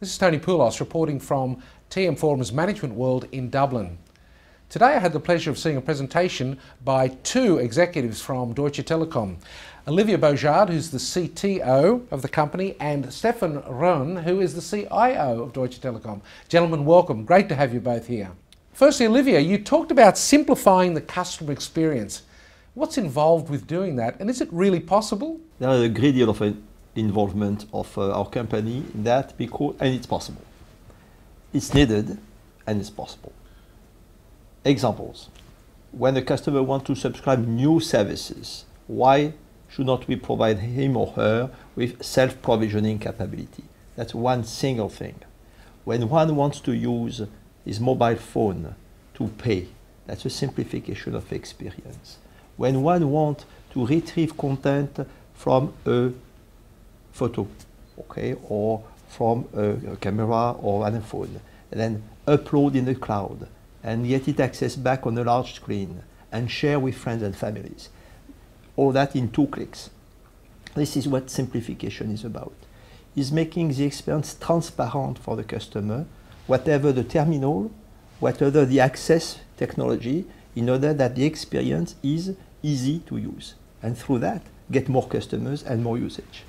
This is Tony Poulos reporting from TM Forum's Management World in Dublin. Today I had the pleasure of seeing a presentation by two executives from Deutsche Telekom. Olivier Beaujard, who's the CTO of the company, and Stefan Rohn, who is the CIO of Deutsche Telekom. Gentlemen, welcome. Great to have you both here. Firstly, Olivier, you talked about simplifying the customer experience. What's involved with doing that, and is it really possible? There is a great deal of involvement of our company in that, and it's possible. It's needed and it's possible. Examples. When a customer wants to subscribe new services, why should not we provide him or her with self-provisioning capability? That's one single thing. When one wants to use his mobile phone to pay, that's a simplification of experience. When one wants to retrieve content from a photo, okay, or from a camera or on a phone, and then upload in the cloud and get it accessed back on a large screen and share with friends and families. All that in 2 clicks. This is what simplification is about. It's making the experience transparent for the customer, whatever the terminal, whatever the access technology, in order that the experience is easy to use. And through that, get more customers and more usage.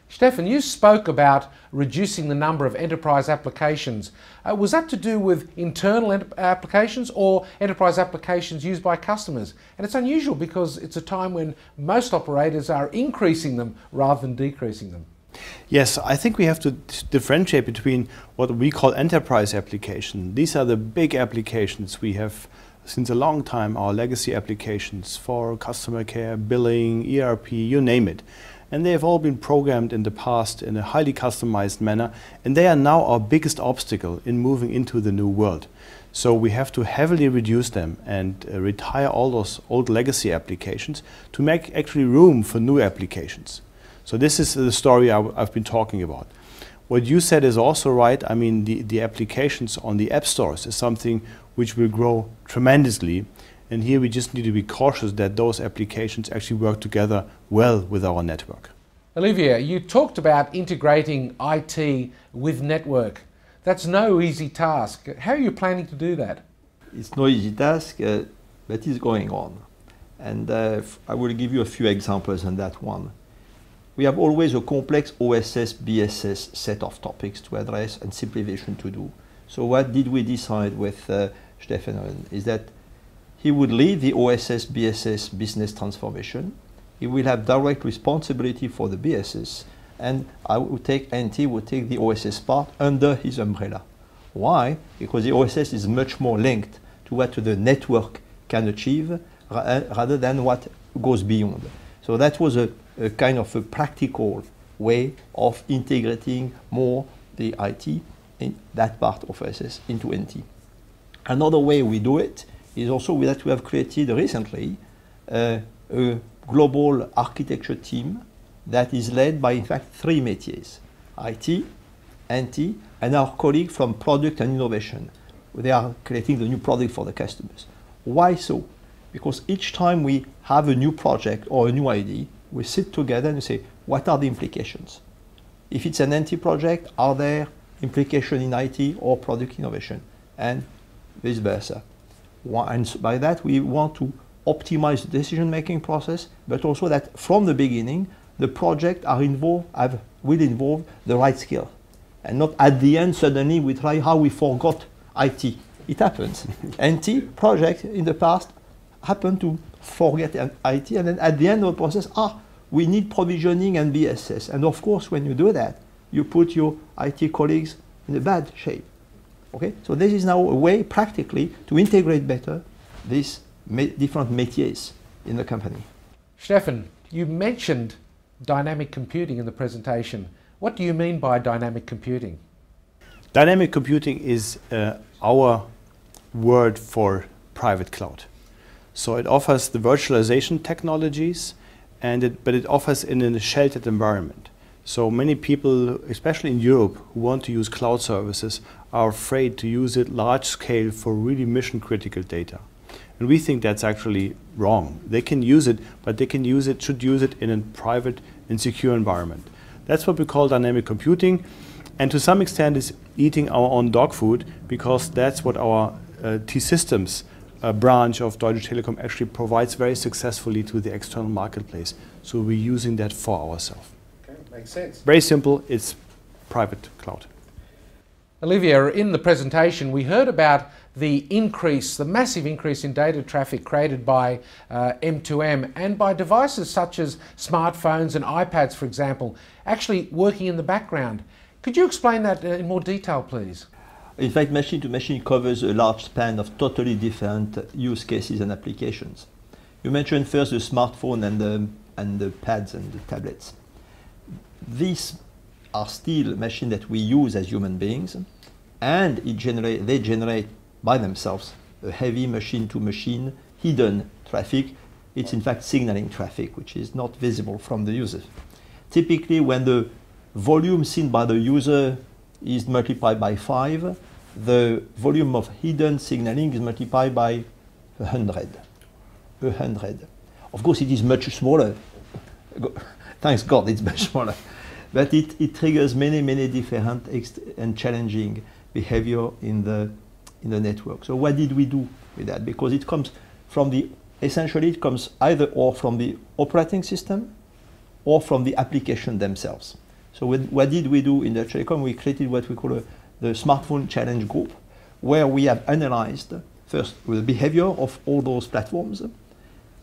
Stefan, you spoke about reducing the number of enterprise applications. Was that to do with internal applications or enterprise applications used by customers? And it's unusual because it's a time when most operators are increasing them rather than decreasing them. Yes, I think we have to differentiate between what we call enterprise applications. These are the big applications we have since a long time, our legacy applications for customer care, billing, ERP, you name it. And they have all been programmed in the past in a highly customized manner, and they are now our biggest obstacle in moving into the new world. So we have to heavily reduce them and retire all those old legacy applications to make actually room for new applications. So this is the story I've been talking about. What you said is also right. I mean, the applications on the app stores is something which will grow tremendously. And here we just need to be cautious that those applications actually work together well with our network. Olivier, you talked about integrating IT with network. That's no easy task. How are you planning to do that? It's no easy task, but it's going on. And I will give you a few examples on that one. We have always a complex OSS, BSS set of topics to address and simplification to do. So what did we decide with Stefan is that he would lead the OSS BSS business transformation. He will have direct responsibility for the BSS, and NT would take the OSS part under his umbrella. Why? Because the OSS is much more linked to what the network can achieve rather than what goes beyond. So that was a kind of a practical way of integrating more the IT in that part of OSS into NT. Another way we do it is also that we have created recently a global architecture team that is led by, in fact, 3 métiers: IT, NT, and our colleague from product and innovation. They are creating the new product for the customers. Why so? Because each time we have a new project or a new idea, we sit together and say, what are the implications? If it's an NT project, are there implications in IT or product innovation? And vice versa. And by that, we want to optimize the decision-making process, but also that from the beginning, the project will involve the right skill. And not at the end, suddenly we try how we forgot IT. It happens. NT projects in the past happened to forget IT, and then at the end of the process, we need provisioning and BSS. And of course, when you do that, you put your IT colleagues in a bad shape. Okay? So this is now a way, practically, to integrate better these different métiers in the company. Stefan, you mentioned dynamic computing in the presentation. What do you mean by dynamic computing? Dynamic computing is our word for private cloud. So it offers the virtualization technologies, but it offers in a sheltered environment. So many people, especially in Europe, who want to use cloud services are afraid to use it large scale for really mission critical data. And we think that's actually wrong. They can use it, but they should use it in a private and secure environment. That's what we call dynamic computing, and to some extent is eating our own dog food, because that's what our T-Systems branch of Deutsche Telekom actually provides very successfully to the external marketplace. So we're using that for ourselves. Okay, makes sense. Very simple, it's private cloud. Olivia, in the presentation we heard about the increase, the massive increase in data traffic created by M2M and by devices such as smartphones and iPads, for example, actually working in the background. Could you explain that in more detail, please? In fact, machine-to-machine covers a large span of totally different use cases and applications. You mentioned first the smartphone and the pads and the tablets. These are still machines that we use as human beings, and they generate by themselves a heavy machine-to-machine hidden traffic. It's in fact signaling traffic, which is not visible from the user. Typically, when the volume seen by the user is multiplied by 5, the volume of hidden signaling is multiplied by 100. Of course, it is much smaller. Thanks God, it's much smaller. But it triggers many different and challenging behavior in the network. So what did we do with that? Because it comes from essentially it comes either or from the operating system or from the application themselves. So what did we do in Deutsche Telekom? We created what we call the smartphone challenge group, where we have analyzed first the behavior of all those platforms,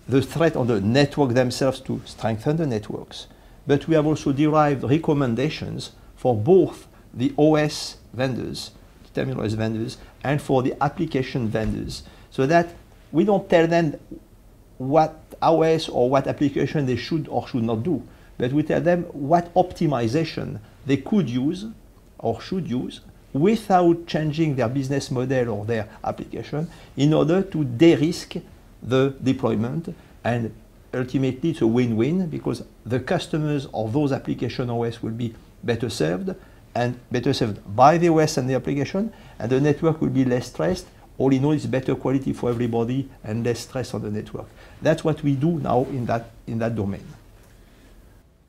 the threat on the network themselves to strengthen the networks, but we have also derived recommendations for both the OS vendors, terminal OS vendors, and for the application vendors, so that we don't tell them what OS or what application they should or should not do, but we tell them what optimization they could use or should use without changing their business model or their application, in order to de-risk the deployment. And ultimately it's a win-win, because the customers of those application OS will be better served, and better served by the OS and the application, and the network will be less stressed. All in all, it's better quality for everybody and less stress on the network. That's what we do now in that domain.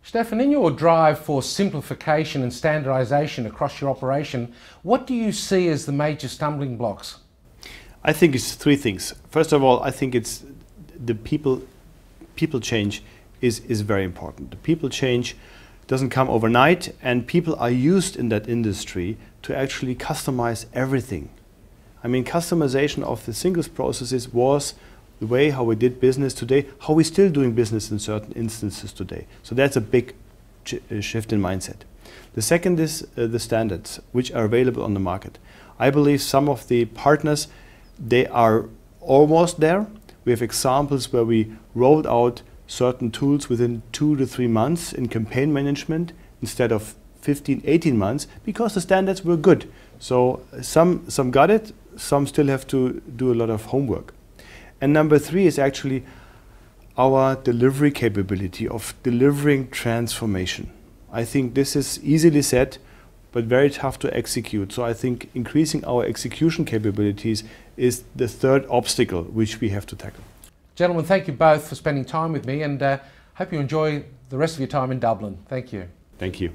Stefan, in your drive for simplification and standardization across your operation, what do you see as the major stumbling blocks? I think it's three things. First of all, I think it's the people change is very important. The people change doesn't come overnight, and people are used in that industry to actually customize everything. I mean, customization of the singles processes was the way how we did business today, how we're still doing business in certain instances today. So that's a big shift in mindset. The second is the standards, which are available on the market. I believe some of the partners, they are almost there. We have examples where we rolled out certain tools within 2 to 3 months in campaign management instead of 15, 18 months, because the standards were good. So some got it, some still have to do a lot of homework. And number 3 is actually our delivery capability of delivering transformation. I think this is easily said, but very tough to execute. So I think increasing our execution capabilities is the third obstacle which we have to tackle. Gentlemen, thank you both for spending time with me, and hope you enjoy the rest of your time in Dublin. Thank you. Thank you.